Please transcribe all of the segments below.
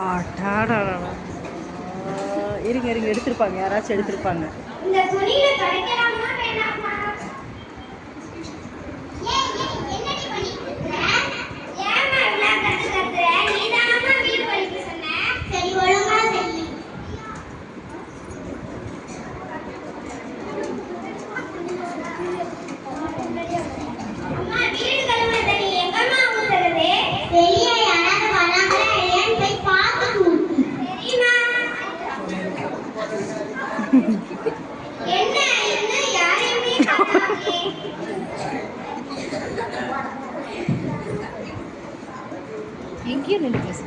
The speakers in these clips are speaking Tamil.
அடாடாடா. இருங்க இருங்க, எடுத்திருப்பாங்க, யாராச்சும் எடுத்திருப்பாங்க. இந்த துணியில துடைக்கலாமா வேணாமா? என்னடி பண்ணிட்டு இருக்க? ஏமா இவ்ளோ கத்துற? நீதானமா வீடு வலிக்க சொன்ன? சரி ஒழுங்கா செய். அம்மா வீடு கழுவுற தண்ணி எங்கம்மா ஊத்துறது? வெளியே யாராவது வராங்களா இல்லையான்னு போய் பார்த்துட்டு ஊத்து. சரிம்மா. என்ன இன்னும் யாரையுமே காணோமே. எங்கேயும் நின்று பேசு.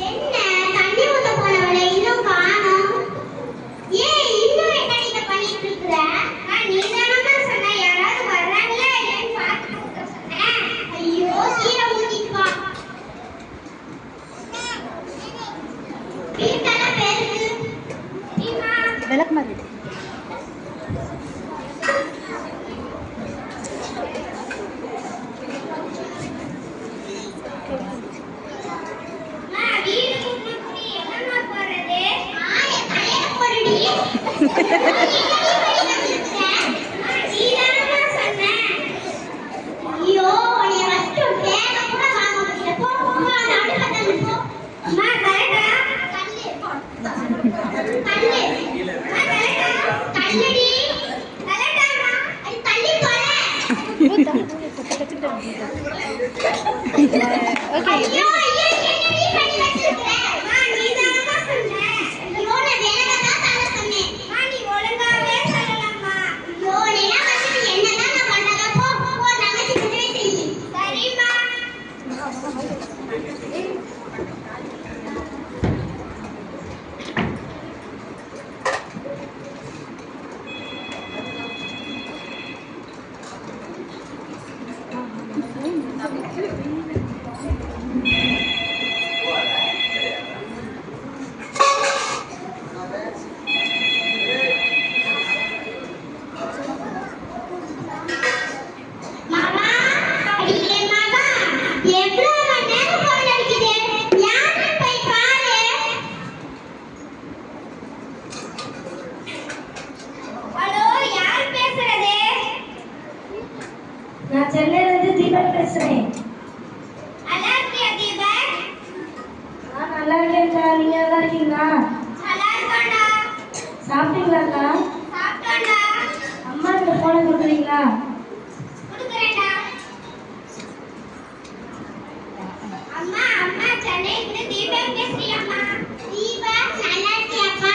என்ன தண்ணி ஊத்த போனவளை இன்னும் காணோம்? ஏன் இன்னும் என்னடி இத பண்ணிட்டு இருக்கற? நீதானமா சொன்ன யாராவது வர்றாங்களா இல்லையான்னு பார்த்துட்டு இருக்க சொன்னேன். ஐயோ கீழே ஊத்திட்டு வா. வீட்டெல்லாம் பெருசு. சரிம்மா. விளக்கு மாதிரி அம்மா வீடு கூட்டணும்னு என்னம்மா போறது? என் தலையில போடுடி. நீதானமா சொன்ன. ஐயோ உன்னை வச்சு பேக கூட வாங்க முடியல. போ போ நடுவுல தள்ளு போ. அம்மா கரெக்டா? கல்லு போ. கல்லு. அம்மா கரெக்டா? கல்லுடி. கரெக்டாமா? அது தள்ளி போல. ஐயோ ஐயோ என்னடி பண்ணி வச்சிருக்க? அம்மா நீதானமா சொன்ன. ஐயோ நான் வேகமா தள்ள சொன்னேன். அம்மா நீ ஒழுங்காவே சொல்லலம்மா. ஐயோ நீனா வந்து என்னதான் நான் பண்ணதா? போ போ நகச்சி குதிரை செய். சரிம்மா. மாமா அடிக்கே மாமா எவ்வளவு மணி நேரம் போன் அடிக்குது? யாருன்னு போய் பாரு. ஹலோ யார் பேசுறது? நான் சென்னையில இருந்து தீபக் பேசுறேன். நல்லா இருக்கியா தீபக்? நான் நல்லா இருக்கேன்க்கா, நீங்க நல்லா இருக்கீங்களா? நல்லா இருக்கோம்டா. சாப்பிட்டீங்களாக்கா? சாப்பிட்டோம்டா. அம்மா இந்த போனை கொடுக்குறீங்களா? குடுக்குறேன்டா. அம்மா அம்மா சென்னையில தீபக் பேசுறியாம்மா? தீபக் நல்லா இருக்கியாப்பா?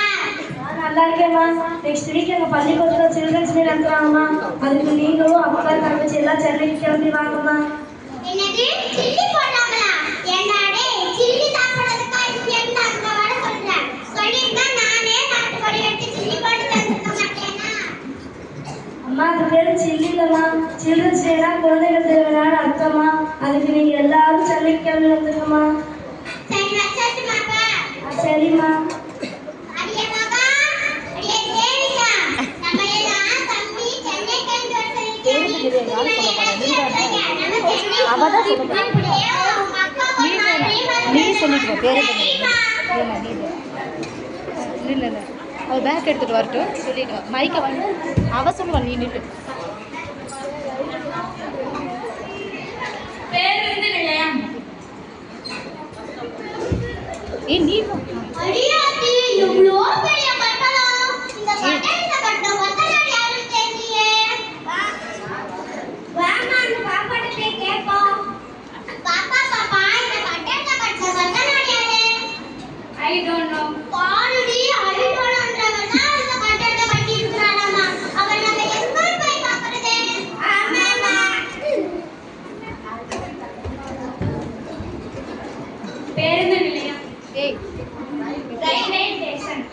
நான் நல்லா இருக்கேன்மா. நெக்ஸ்ட் வீக் எங்க பள்ளிக்கூடத்துல சில்ட்ரன்ஸ் டே நடத்துறாங்கம்மா. அதுக்கு நீங்களும் அப்பா தங்கச்சி எல்லாம் சென்னைக்கு கிளம்பி வாங்கம்மா. என்னது சில்லி போட்டாங்களா? என்னடே சில்லி சாப்பிடுறதுக்கா இங்க இருந்து அங்க வர சொல்றேன். சொல்லிருந்தா நானே நாட்டுக்கோழி வெட்டி சில்லி போட்டு தந்துக்க மாட்டேனா? அம்மா அது பேரு சில்லி இல்லம்மா. சில்ட்ரன்ஸ் டேனா குழந்தைகள் திருவிழான்னு அர்த்தமா. அதுக்கு நீங்க எல்லாரும் சென்னைக்கு கிளம்பி வந்துருங்கம்மா. சரி வச்சாச்சுமாப்பா. சரிம்மா. அடியே மகா அடியே தேவிகா நம்ம எல்லாம் தம்பி சென்னை கிளம்பி வர அவதான் சொல்லுங்க. நீ சொல்லிட்டு பேரு இல்லை இல்லை அவள் பேக் எடுத்துகிட்டு வரட்டும் சொல்லிட்டு வா. மைக்கை வந்து அவ சொல்லுவா, நீ நின்று. பேருந்து நிலையம். நீ அடியாத்தி எவ்வளோ பெரிய கட்டடம். இந்த கட்டடத்தை கட்டின ஒத்தனார் யாருன்னு தெரியலையே. வாமா அந்த பாப்பாட்ட போய் கேட்போம். பாப்பா பாப்பா இந்த கட்டடத்தை கட்டின ஒத்தனார் யாரு? I don't know. பாருடி ஐ டோன்ட் நோன்றவன் தான் இந்த கட்டடத்தை கட்டி இருக்கிறானாமா. அவன் நம்ம எங்க போய் பார்க்கறது? ஆமாமா. பேருந்து நிலையம். ஏய் railway station.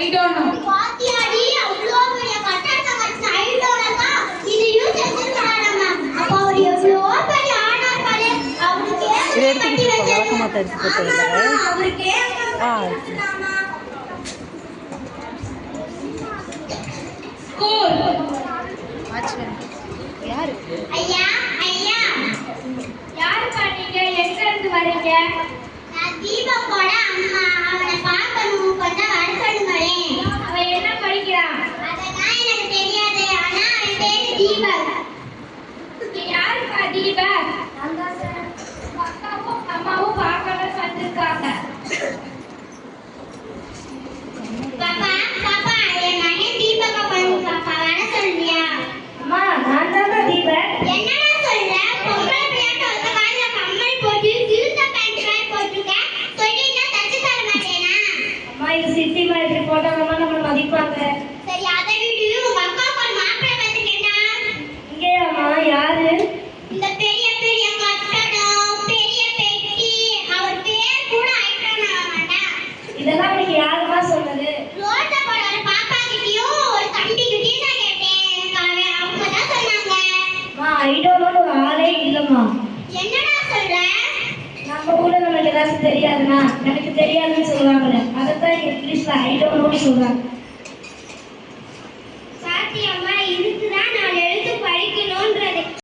I don't know. பாத்தியாடி அவ்ளோ பெரிய கட்டடத்தை கட்டின ஐடோரா இதையும் செஞ்சிருக்காராமா. அப்ப அவர் எவ்வளோ பெரிய ஆனார் பாரு. அவருக்கு ஏன் கட்டி வச்சிருக்காங்க? அவருக்கு ஏன் School. யாரு? ஐயா ஐயா யாரு பாத்தீங்க? எங்க இருந்து வரீங்க? நான் தீபக்கோட அம்மா. அவனை பார்க்கணும், கொஞ்சம் வர சொல்லுங்களேன். அவன் என்ன படிக்கிறான்? அதெல்லாம் எனக்கு தெரியாது. ஆனா அவன் பேரு தீபக். யாருப்பா தீபக்? அக்காவும் அம்மாவும் பார்க்கணும்னு வந்திருக்காங்க. பாப்பா பாப்பா என் மகன் தீபக்க பண்ணுங்க பாப்பா, வர சொல்றியா? அம்மா நான் தான் தீபக். என்னடா சொல்ற? பொம்பளை பிள்ளையாட்ட ஒத்த கால்ல கம்மல் போட்டு ஜீன்ஸ் பேண்ட் வேற போட்டுக்க. சொல்லினா தச்சு தர மாட்டேனா? அம்மா இது சிட்டி மாதிரி போட்டவங்க நம்ம மதிப்பாங்க. சரி அதை விடு. உங்க அக்காவுக்கு ஒரு மாப்பிள்ளை பார்த்துக்கேன்டா. இங்கேயாம்மா? யாரு? இந்த பெரிய பெரிய கட்டடம், பெரிய பெட்டி, அவர் பேர் கூட ஐட்டனா மாட்டா. இதெல்லாம் உனக்கு யாருமா சொன்னது? ரோட்ல போற ஒரு பாப்பா கிட்டயும் ஒரு தம்பி கிட்டயும் நான் கேட்டேன். எனக்கு அவங்க தான் சொன்னாங்க. அம்மா ஐடோன்னு ஒரு ஆளே இல்லம்மா. என்னடா சொல்ற? நம்ம கூட நமக்கு ஏதாச்சும் தெரியாதுன்னா எனக்கு தெரியாதுன்னு சொல்லுவாங்கல்ல, அதைத்தான் இங்கிலீஷ்ல ஐடோன்னு சொல்றாங்க.